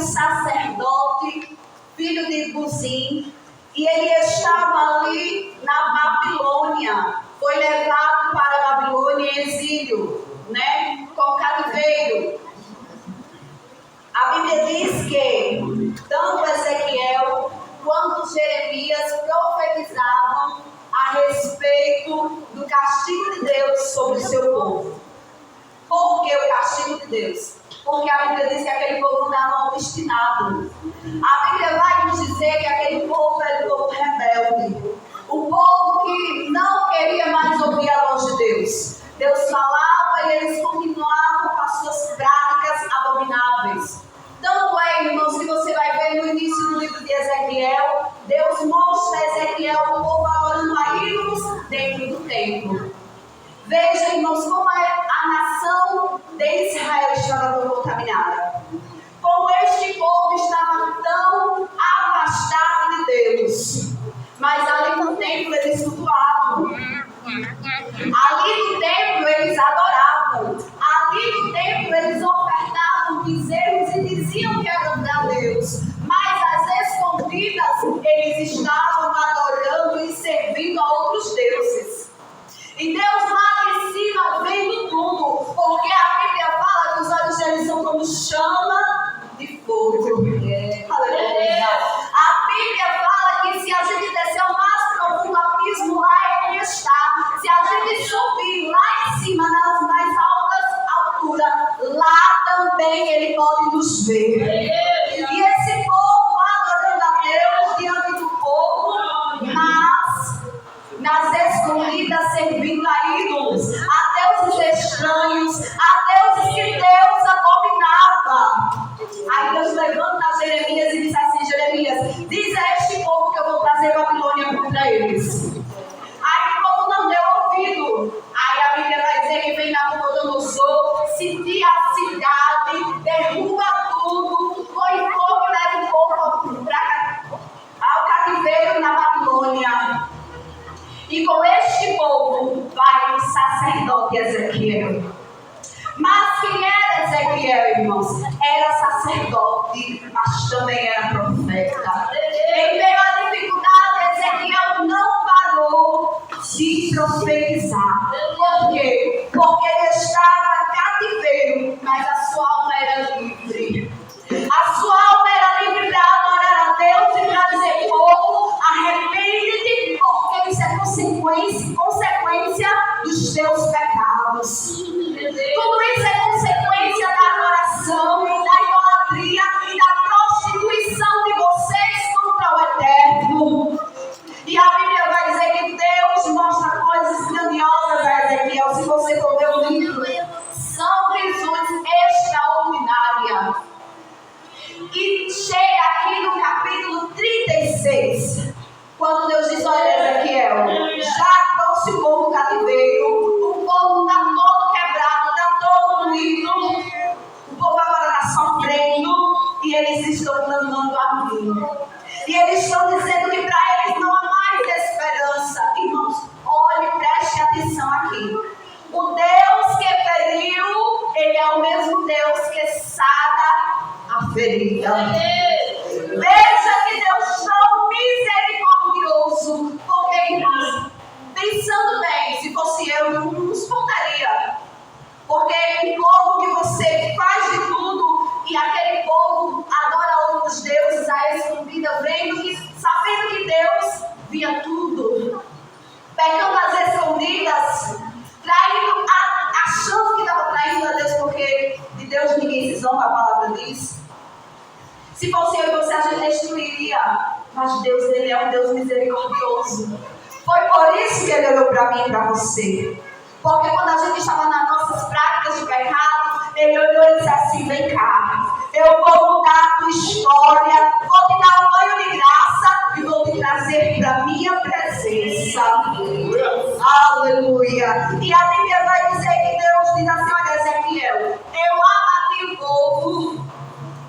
sacerdote, filho de Buzim, e ele estava ali na Babilônia. Foi levado para a Babilônia em exílio, né? Com cativeiro. A Bíblia diz que tanto Ezequiel quanto Jeremias profetizavam a respeito do castigo de Deus sobre o seu povo. Por que o castigo de Deus? Porque a Bíblia diz que aquele povo andava obstinado. A Bíblia vai nos dizer que aquele povo era o povo rebelde. O povo que não queria mais ouvir a voz de Deus. Deus falava e eles continuavam com as suas práticas abomináveis. Tanto é, irmãos, que você vai ver no início do livro de Ezequiel, Deus mostra a Ezequiel o povo adorando a ídolos dentro do templo. Veja, irmãos, como a nação de Israel estava tão contaminada. Como este povo estava tão afastado de Deus. Mas ali no templo eles cultuavam. Ali no templo eles adoravam. Ali no templo eles ofertavam bezerros e diziam que eram para Deus. Mas às escondidas eles estavam adorando e servindo a outros deuses. E Deus lá em cima vendo tudo, porque a Bíblia fala que os olhos deles são como chama de fogo. Aleluia. A Bíblia fala que se a gente descer ao mais profundo abismo, lá ele está. Se a gente subir lá em cima, nas altas alturas, lá também ele pode nos ver. E esse povo adorando a Deus diante do povo, mas nas escondidas servindo a ídolos, a deuses estranhos, a deuses que Deus abominava. Aí Deus levanta Jeremias e diz assim: Jeremias, diz a este povo que eu vou trazer Babilônia contra eles. Aí o povo não deu ouvido. Aí a Bíblia vai dizer que vem Nabucodonosor, sitia a cidade, derruba tudo, põe fogo e leva o povo ao cativeiro na Babilônia. E com este povo vai o sacerdote Ezequiel. Mas quem era Ezequiel, irmãos? Era sacerdote, mas também era profeta. Em meio à dificuldade, Ezequiel não parou de profetizar. Por quê? Porque ele estava cativeiro, mas a sua alma era livre. A sua alma era livre para adorar a Deus e para dizer: povo, arrepende-te, porque isso é consequência dos teus pecados. Tudo isso é consequência da adoração, da idolatria e da prostituição de vocês contra o Eterno. E a Bíblia vai dizer que Deus mostra coisas grandiosas a Ezequiel. Se você for ver o livro, são visões extraordinárias. E chega aqui no capítulo 36, quando Deus diz: olha, Ezequiel, já trouxe o povo cativeiro, o povo está todo quebrado, está todo ruído, o povo agora está sofrendo e eles estão clamando a mim. E eles estão dizendo que para eles não há mais esperança. Irmãos, olhe, preste atenção aqui. O Deus que feriu, ele é o mesmo Deus que sara a ferida. Veja que Deus tão misericordioso. Porque, irmãos, pensando bem, se fosse eu não suportaria. Porque um povo que você faz de tudo e aquele povo adora outros deuses à escondida, sabendo que Deus via tudo, pegando as escondidas, traindo, achando que estava traindo a Deus, porque de Deus ninguém se zomba, a palavra diz. Se fosse eu e você, a gente destruiria. Mas Deus, ele é um Deus misericordioso. Foi por isso que ele olhou para mim e para você. Porque quando a gente estava nas nossas práticas de pecado, ele olhou e disse assim: vem cá, eu vou mudar a tua história, vou te dar um banho de graça e vou te trazer para a minha presença. Aleluia. E a Bíblia vai dizer que Deus diz assim: olha, Ezequiel, eu abati o povo.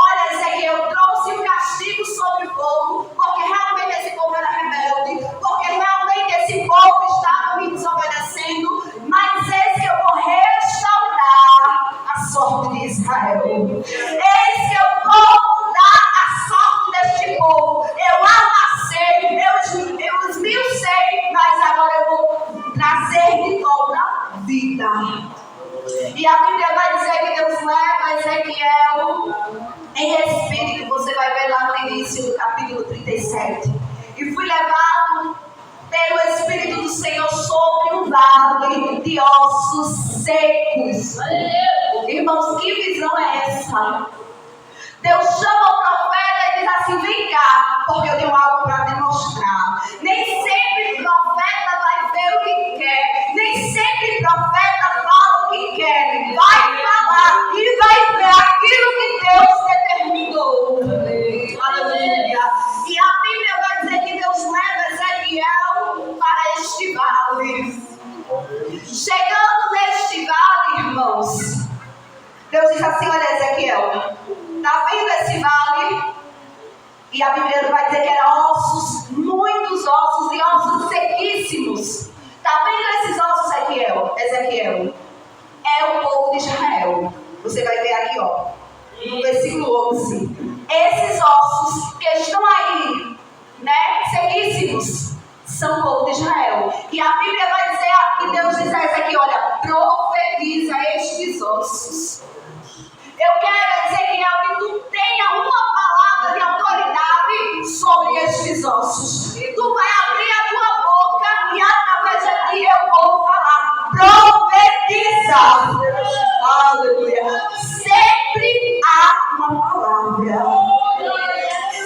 Olha, Ezequiel, eu trouxe um castigo sobre o povo, porque realmente esse povo era rebelde, porque realmente esse povo estava me desobedecendo, mas eis que eu vou restaurar a sorte de Israel. Eis que eu vou mudar em espírito, você vai ver lá no início do capítulo 37. E fui levado pelo Espírito do Senhor sobre um vale de ossos secos. Irmãos, que visão é essa? Deus chama o profeta e diz assim: vem cá, porque eu tenho algo para demonstrar. Nem sempre o profeta vai ver o que quer, nem sempre o profeta fala o que quer. Vai falar e vai ver aquilo que Deus determinou. Aleluia. E a Bíblia vai dizer que Deus leva Ezequiel para este vale. Chegando neste vale, irmãos, Deus diz assim: olha, Ezequiel, está vendo esse vale? E a Bíblia vai dizer que eram ossos, muitos ossos e ossos sequíssimos. Está vendo esses ossos, Ezequiel? É o povo de Israel. Você vai ver aqui, ó, no versículo 11. Esses ossos que estão aí, né, sequíssimos, são o povo de Israel. E a Bíblia vai dizer que Deus diz a Ezequiel: olha, profetiza estes ossos. Eu quero, Ezequiel, que tu tenha uma palavra de autoridade sobre estes ossos. Tu vai abrir a tua boca e através de ti eu vou falar. Profetiza. Aleluia. Sempre há uma palavra.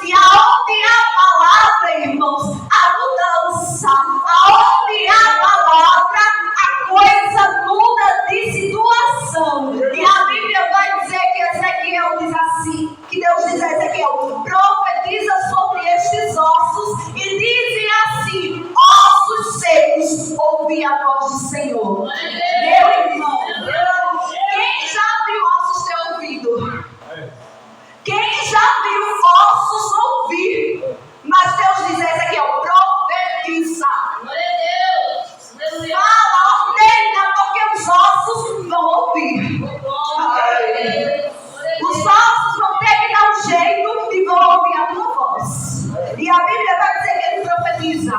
E aonde há palavra, irmãos, há mudança. Aonde há palavra, a coisa muda de situação. E a Bíblia vai dizer que Ezequiel diz assim, que Deus diz a Ezequiel: profetiza sobre estes ossos e dizem assim: ossos secos, ouvi a voz do Senhor. Meu irmão, quem já viu ossos ter ouvido? Quem já viu ossos ouvir? Mas Deus diz a Ezequiel: profetiza. Fala, ordena, porque os ossos vão ouvir. Os ossos vão ter que dar um jeito e vão ouvir a tua voz. E a Bíblia vai dizer que ele profetiza.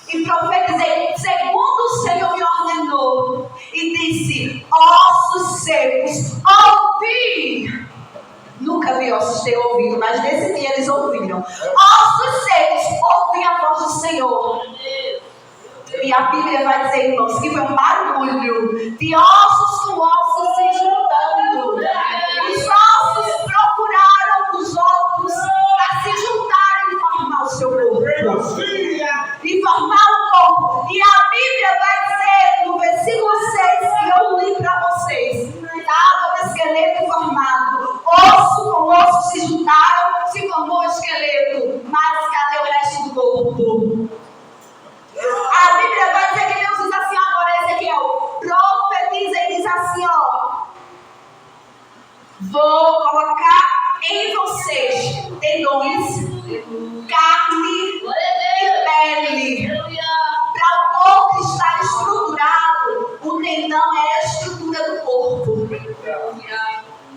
E profetizei segundo o Senhor me ordenou. E disse: ossos secos, ouvi. Nunca vi ossos ter ouvido, mas nesse dia eles ouviram. Ossos secos, ouvi a voz do Senhor. E a Bíblia vai dizer, irmãos, que foi um barulho de ossos com ossos se juntando. Os ossos procuraram os outros para se juntarem e formar o seu corpo. E formar o corpo. E a Bíblia vai dizer no versículo 6 que eu li para vocês: estava o esqueleto formado, osso com osso se juntaram, se formou o esqueleto. Mas cadê o resto do corpo? A Bíblia vai dizer que Deus diz assim agora, Ezequiel, profetiza e diz assim, ó: vou colocar em vocês tendões, carne e pele. Para o corpo estar estruturado, o tendão é a estrutura do corpo.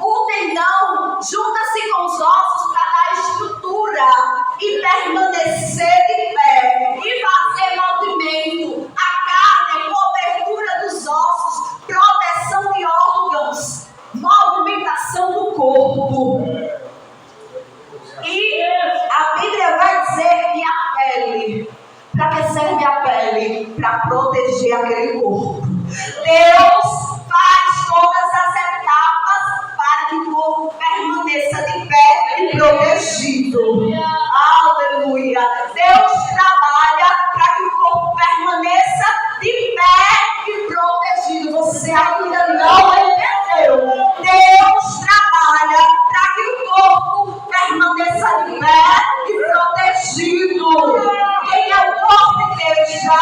O tendão junta-se com os ossos para dar estrutura e permanecer de pé e fazer movimento. A carne é cobertura dos ossos, proteção de órgãos, movimentação do corpo. E a Bíblia vai dizer que a pele, para que serve a pele? Para proteger aquele corpo. Deus faz todas as etapas para que o corpo permaneça de pé e protegido. Aleluia. Deus trabalha para que o corpo permaneça de pé e protegido. Você ainda não entendeu. Deus trabalha para que o corpo permaneça de pé e protegido. Quem é o corpo, igreja?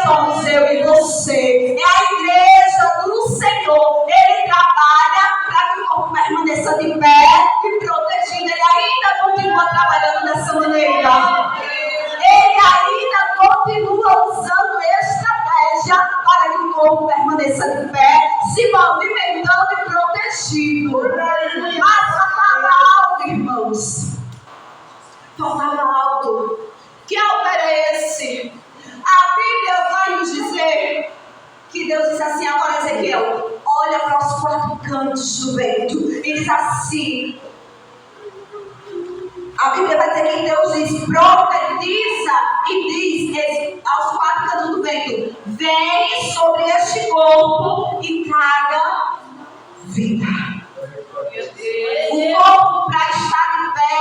Somos eu e você. É a igreja do Senhor. Ele trabalha para que o corpo permaneça de pé e protegido. Ele ainda continua trabalhando dessa maneira. Ele ainda continua usando estratégia para que o corpo permaneça de pé, se movimentando e protegido. Mas faltava algo, irmãos. Faltava algo. Que algo era esse? A Bíblia vai nos dizer que Deus disse assim agora, Ezequiel: olha para os 4 cantos antes do vento. E diz assim, a Bíblia vai dizer que Deus diz, profetiza e diz aos 4 cantos do vento, vem sobre este corpo e traga vida. O corpo, para estar de pé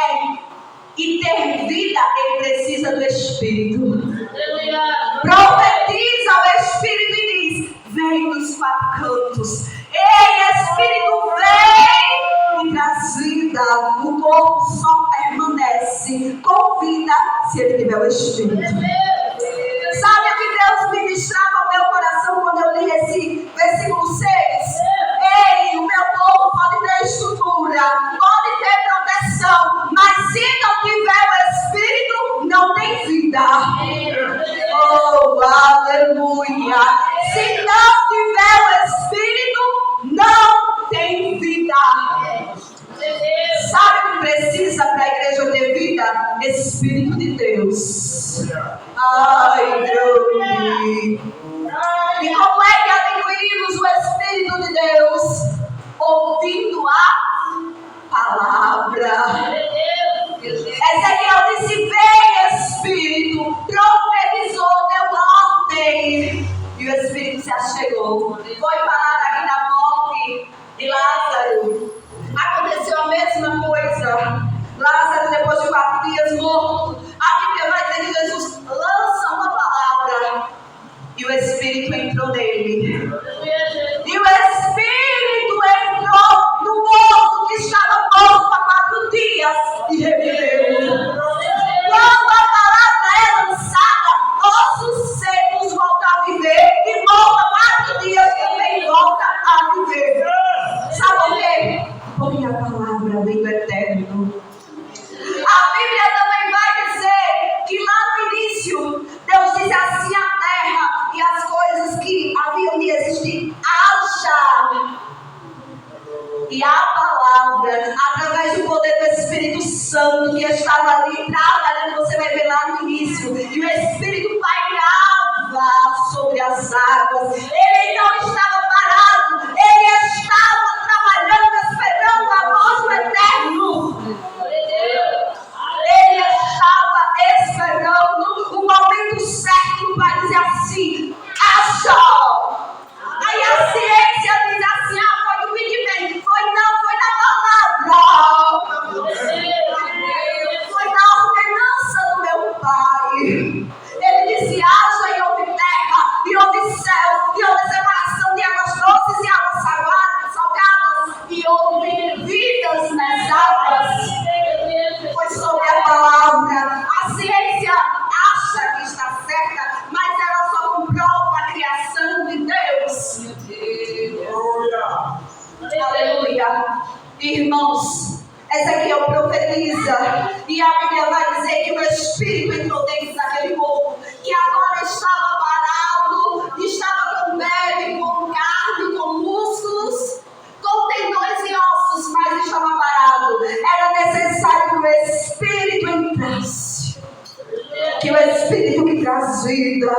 e ter vida, ele precisa do Espírito. Profetiza ao Espírito e diz, vem dos 4 cantos. Ei, Espírito, vem e traz vida. O corpo só permanece com vida se ele tiver o Espírito. Sabe o que Deus ministrava ao meu coração quando eu li esse versículo 6? Ei, o meu povo pode ter estrutura, pode ter proteção, mas se não tiver o Espírito, não tem vida. Oh, aleluia! Se não tiver o Espírito, não tem vida. Sabe o que precisa para a igreja ter vida? Espírito de Deus. Ai, Deus. E como é que adquirimos o Espírito de Deus? Ouvindo a palavra. Ezequiel disse, vem Espírito, profetizou, deu ordem. E o Espírito se achegou. Foi falar aqui na morte de Lázaro. Aconteceu a mesma coisa. Lázaro, depois de 4 dias morto, a Bíblia vai dizer que Jesus lança uma palavra e o Espírito entrou nele. E o Espírito entrou no morto que estava morto há 4 dias e reviveu. Quando a palavra é lançada, ossos secos voltam a viver e morto há 4 dias também volta a viver. Sabe por quê? Porque a palavra vem do eterno. A Bíblia também vai dizer que lá no início, Deus disse assim a terra e as coisas que haviam de existir, haja. E a palavra, através do poder do Espírito Santo que estava ali trabalhando, você vai ver lá no início, e o Espírito pairava sobre as águas. Ele não estava parado, ele estava trabalhando, esperando a voz do eterno. Ele estava esperando o momento certo para dizer assim, haja. Aí a ciência diz assim, foi do Big Bang. Foi não, foi na palavra. Foi na ordenança do meu pai. Ele disse, haja e houve terra, e houve céu, e houve separação de águas doces e águas salgadas, e houve vidas nas águas. Foi sobre a palavra. A ciência acha que está certa, mas ela só comprova a criação de Deus. Aleluia. Irmãos, Ezequiel profetiza e a Bíblia vai dizer que o Espírito entrou dentro daquele corpo que agora estava parado, estava com pele, com carne, com músculos, com tendões e ossos, mas estava parado. Era necessário que o Espírito entrasse, que o Espírito que traz vida,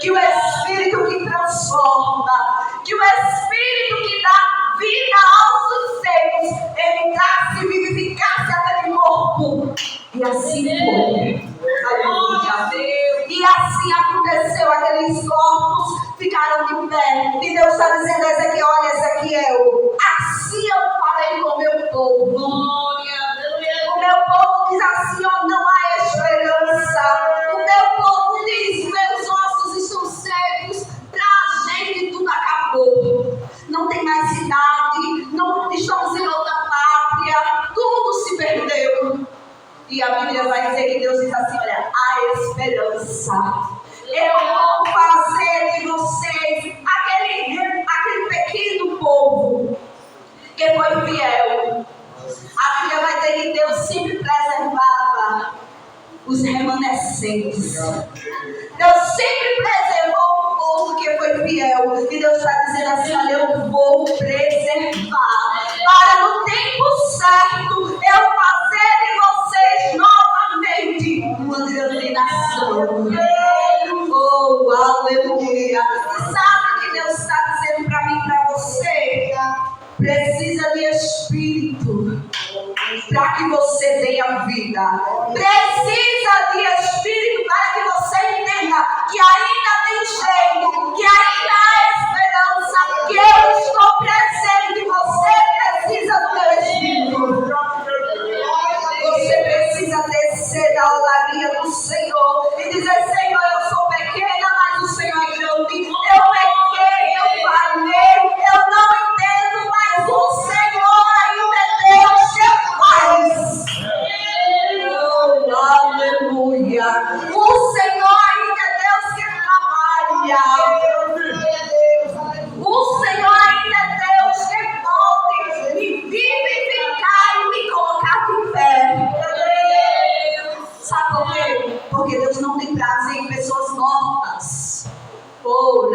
que o Espírito que transforma, que o Espírito que dá vida aos ossos secos, ele entrasse e vivificasse aquele corpo. E assim foi. Aleluia. E assim aconteceu, aqueles corpos ficaram de pé. E Deus está dizendo a Ezequiel, olha Ezequiel, assim eu falei com o meu povo. O meu povo diz assim, ó, não há esperança. O meu povo diz, meus ossos estão secos, pra gente tudo acabou. Não tem mais cidade, não estamos em outra pátria, tudo se perdeu. E a Bíblia vai dizer que Deus diz assim, olha, há esperança. Eu vou fazer de vocês aquele pequeno povo que foi fiel. A Bíblia vai dizer que Deus sempre preservava os remanescentes. Deus sempre preservou o povo que foi fiel. E Deus está dizendo assim, olha, eu vou preservar. Para no tempo certo, eu fazer de vocês novamente uma grande nação. Oh, aleluia. Sabe o que Deus está dizendo para mim e para você? de espírito para que você tenha vida. Precisa de espírito para que você entenda que ainda tem jeito, que ainda há esperança, que eu estou presente. Você precisa do meu espírito. Você precisa descer da olaria do Senhor e dizer: Senhor, eu sou pequena, mas o Senhor é grande. Eu pequei, eu falhei, eu não entendo, mas o Senhor ainda é Deus que faz. Aleluia. O Senhor ainda é Deus que trabalha. O Senhor ainda é Deus que pode me vivificar e me colocar de pé. Sabe por quê? Porque Deus não tem prazer em pessoas mortas. Oh,